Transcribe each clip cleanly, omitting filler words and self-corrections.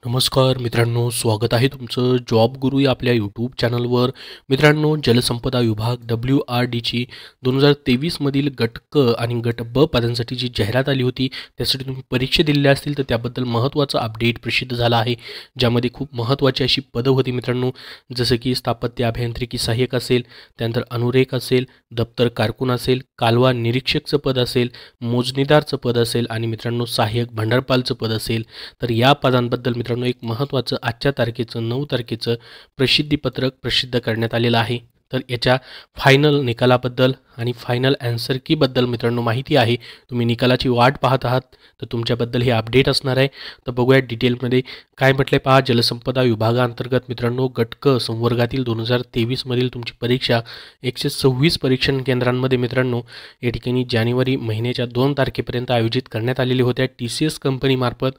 नमस्कार मित्रांनो, स्वागत आहे तुमचं जॉब गुरु या आपल्या यूट्यूब चॅनलवर. मित्रांनो, जलसंपदा विभाग WRDची 2023 मधील गट क आणि गट ब पदांसाठी जी जाहिरात आली होती, त्यासाठी तुम्ही परीक्षा दिलेल्या असतील तर त्याबद्दल महत्त्वाचा अपडेट प्रसिद्ध झाला आहे, ज्यामध्ये खूप महत्त्वाची अशी पदं होती मित्रांनो. जसं की स्थापत्य अभियांत्रिकी सहाय्यक असेल, त्यानंतर अनुरेख असेल, दप्तर कारकून असेल, कालवा निरीक्षकचं पद असेल, मोजणीदारचं पद असेल आणि मित्रांनो सहाय्यक भांडारपालचं पद असेल. तर या पदांबद्दल मित्रांनो एक महत्त्वाचं आजच्या तारखेचं 9 तारखेचं प्रसिद्धीपत्रक प्रसिद्ध करण्यात आलेलं आहे. तर याच्या फायनल निकालाबद्दल आणि फायनल आन्सर कीबद्दल मित्रांनो माहिती आहे. तुम्ही निकालाची वाट पाहत आहात तर तुमच्याबद्दल हे अपडेट असणार आहे. तर बघूया डिटेलमध्ये काय म्हटले पहा. जलसंपदा विभागाअंतर्गत मित्रांनो गट क संवर्गातील 2023 मधील तुमची परीक्षा 126 परीक्षण केंद्रांमध्ये मित्रांनो या ठिकाणी जानेवारी महिन्याच्या 2 तारखेपर्यंत आयोजित करण्यात आलेली होत्या TCS कंपनीमार्फत.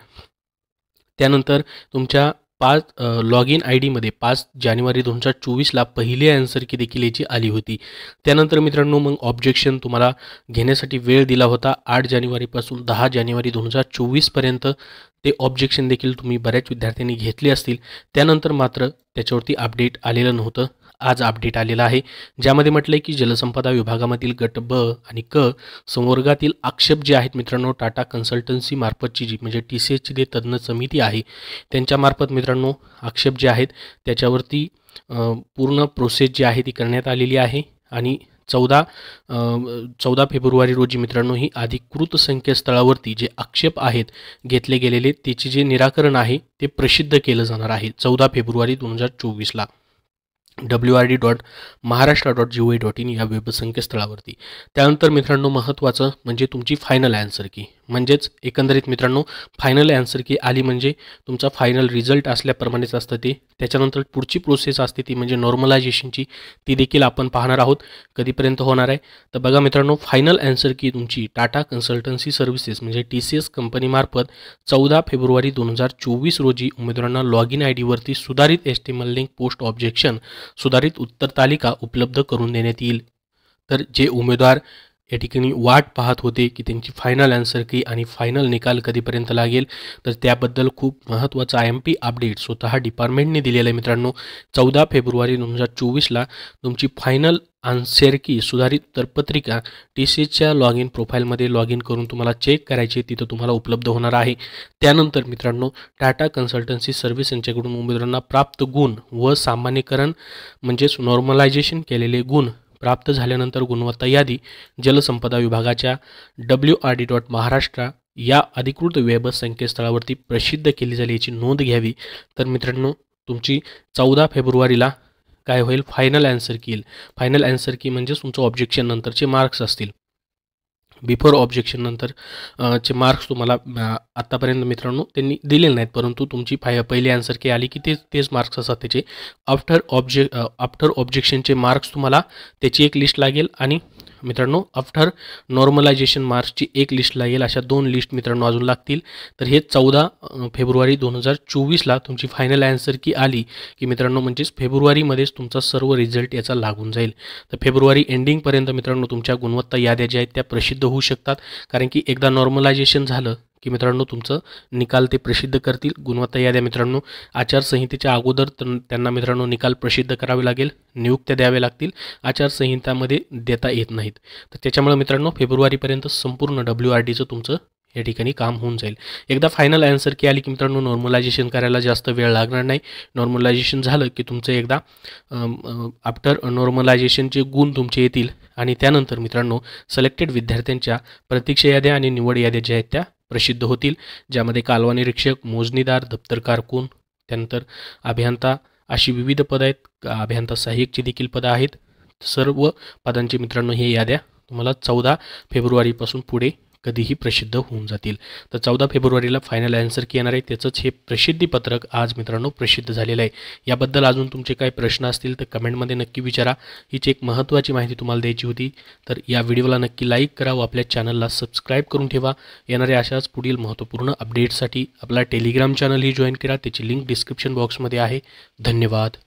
त्यानंतर तुमच्या लॉग इन ID मध्ये 5 जानेवारी 2024ला पहिली आन्सर की देखील याची आली होती. त्यानंतर मित्रांनो मग ऑब्जेक्शन तुम्हाला घेण्यासाठी वेळ दिला होता. 8 जानेवारीपासून 10 जानेवारी 2024 पर्यंत ते ऑब्जेक्शन देखील तुम्ही बऱ्याच विद्यार्थ्यांनी घेतले असतील. त्यानंतर मात्र त्याच्यावरती अपडेट आलेलं नव्हतं. आज अपडेट आलेला आहे, ज्यामध्ये म्हटलंय की जलसंपदा विभागामधील गट ब आणि क संवर्गातील आक्षेप जे आहेत मित्रांनो टाटा कन्सल्टन्सी मार्फतची जी म्हणजे TCSची जी तज्ञ समिती आहे त्यांच्यामार्फत मित्रांनो आक्षेप जे आहेत त्याच्यावरती पूर्ण प्रोसेस जी आहे ती करण्यात आलेली आहे. आणि 14 फेब्रुवारी रोजी मित्रांनो ही अधिकृत संकेतस्थळावरती जे आक्षेप आहेत घेतले गेलेले त्याचे जे निराकरण आहे ते प्रसिद्ध केलं जाणार आहे 14 फेब्रुवारी 2024ला www.maharashtra.gov.in या वेब संकेतस्थळावरती. त्यानंतर मित्रांनो महत्त्वाचं म्हणजे तुमची फायनल आन्सर की म्हणजेच एकंदरीत मित्रांनो फायनल आन्सर की आली म्हणजे तुमचा फायनल रिझल्ट असल्याप्रमाणेच असतं ते. त्याच्यानंतर पुढची प्रोसेस असते ती म्हणजे नॉर्मलायझेशनची, ती देखील आपण पाहणार आहोत कधीपर्यंत होणार आहे. तर बघा मित्रांनो फायनल आन्सर की तुमची टाटा कन्सल्टन्सी सर्व्हिसेस म्हणजे TCS कंपनीमार्फत 14 फेब्रुवारी 2024 रोजी उमेदवारांना लॉग इन ID वरती सुधारित HTML लिंक पोस्ट ऑब्जेक्शन सुधारित उत्तर तालिका उपलब्ध करून देण्यात येईल. तर जे उमेदवार या ठिकाणी वाट पाहत होते की त्यांची फायनल आन्सर की आणि फायनल निकाल कधीपर्यंत लागेल तर त्याबद्दल खूप महत्त्वाचा IMP अपडेट स्वतः डिपार्टमेंटने दिलेला आहे मित्रांनो. 14 फेब्रुवारी 2024ला तुमची फायनल आन्सर की सुधारित उत्तरपत्रिका TCSच्या लॉग इन प्रोफाईलमध्ये लॉग इन करून तुम्हाला चेक करायची तिथं तुम्हाला उपलब्ध होणार आहे. त्यानंतर मित्रांनो टाटा कन्सल्टन्सी सर्व्हिस यांच्याकडून उमेदवारांना प्राप्त गुण व सामान्यीकरण म्हणजेच नॉर्मलायझेशन केलेले गुण प्राप्त झाल्यानंतर गुणवत्ता यादी जलसंपदा विभागाच्या WRD.Maharashtra या अधिकृत वेब संकेतस्थळावरती प्रसिद्ध केली जाईल याची नोंद घ्यावी. तर मित्रांनो तुमची 14 फेब्रुवारीला काय होईल फायनल आन्सर की येईल. फायनल आन्सर की म्हणजे तुमचं ऑब्जेक्शन नंतरचे मार्क्स असतील. बिफोर ऑब्जेक्शन नंतर चे मार्क्स तुम्हाला आत्तापर्यंत मित्रांनो त्यांनी दिलेले नाहीत, परंतु तुमची पहिली आन्सर की आली की तेच मार्क्स असतात त्याचे. आफ्टर ऑब्जेक्शनचे मार्क्स तुम्हाला त्याची एक लिस्ट लागेल आणि मित्रांनो आफ्टर नॉर्मलायझेशन मार्क्सची एक लिस्ट लागेल. अशा 2 लिस्ट मित्रांनो अजून लागतील. तर हे 14 फेब्रुवारी 2024ला तुमची फायनल आन्सर की आली की मित्रांनो म्हणजेच फेब्रुवारीमध्येच तुमचा सर्व रिझल्ट याचा लागून जाईल. तर फेब्रुवारी एंडिंगपर्यंत मित्रांनो तुमच्या गुणवत्ता याद्या ज्या आहेत त्या प्रसिद्ध होऊ शकतात, कारण की एकदा नॉर्मलायझेशन झालं की मित्रांनो तुमचं निकाल ते प्रसिद्ध करतील. गुणवत्ता याद्या मित्रांनो आचारसंहितेच्या अगोदर त्यांना मित्रांनो निकाल प्रसिद्ध करावे लागेल, नियुक्त्या द्याव्या लागतील, आचारसंहितामध्ये देता येत नाहीत. तर त्याच्यामुळे मित्रांनो फेब्रुवारीपर्यंत संपूर्ण WRDचं तुमचं या ठिकाणी काम होऊन जाईल. एकदा फायनल आन्सर की आली की मित्रांनो नॉर्मलायझेशन करायला जास्त वेळ लागणार नाही. नॉर्मलायझेशन झालं की तुमचं एकदा आफ्टर नॉर्मलायझेशनचे गुण तुमचे येतील आणि त्यानंतर मित्रांनो सिलेक्टेड विद्यार्थ्यांच्या प्रतीक्षा याद्या आणि निवड याद्या ज्या आहेत त्या प्रसिद्ध होतील, ज्यामध्ये कालवा निरीक्षक, मोजणीदार, दप्तर कारकून, त्यानंतर अभियंता अशी विविध पदं आहेत. अभियंता सहाय्यकची देखील पदं आहेत. सर्व पदांची मित्रांनो हे याद्या तुम्हाला 14 फेब्रुवारीपासून पुढे कधीही प्रसिद्ध होऊन जातील. तर 14 फेब्रुवारीला फायनल आन्सर की येणार आहे, त्याचंच हे प्रसिद्धीपत्रक आज मित्रांनो प्रसिद्ध झालेलं आहे. याबद्दल अजून तुमचे काही प्रश्न असतील तर कमेंटमध्ये नक्की विचारा. हीच एक महत्त्वाची माहिती तुम्हाला द्यायची होती. तर या व्हिडिओला नक्की लाईक करा व आपल्या चॅनलला सबस्क्राईब करून ठेवा. येणाऱ्या अशाच पुढील महत्त्वपूर्ण अपडेटसाठी आपला टेलिग्राम चॅनलही जॉईन करा, त्याची लिंक डिस्क्रिप्शन बॉक्समध्ये आहे. धन्यवाद.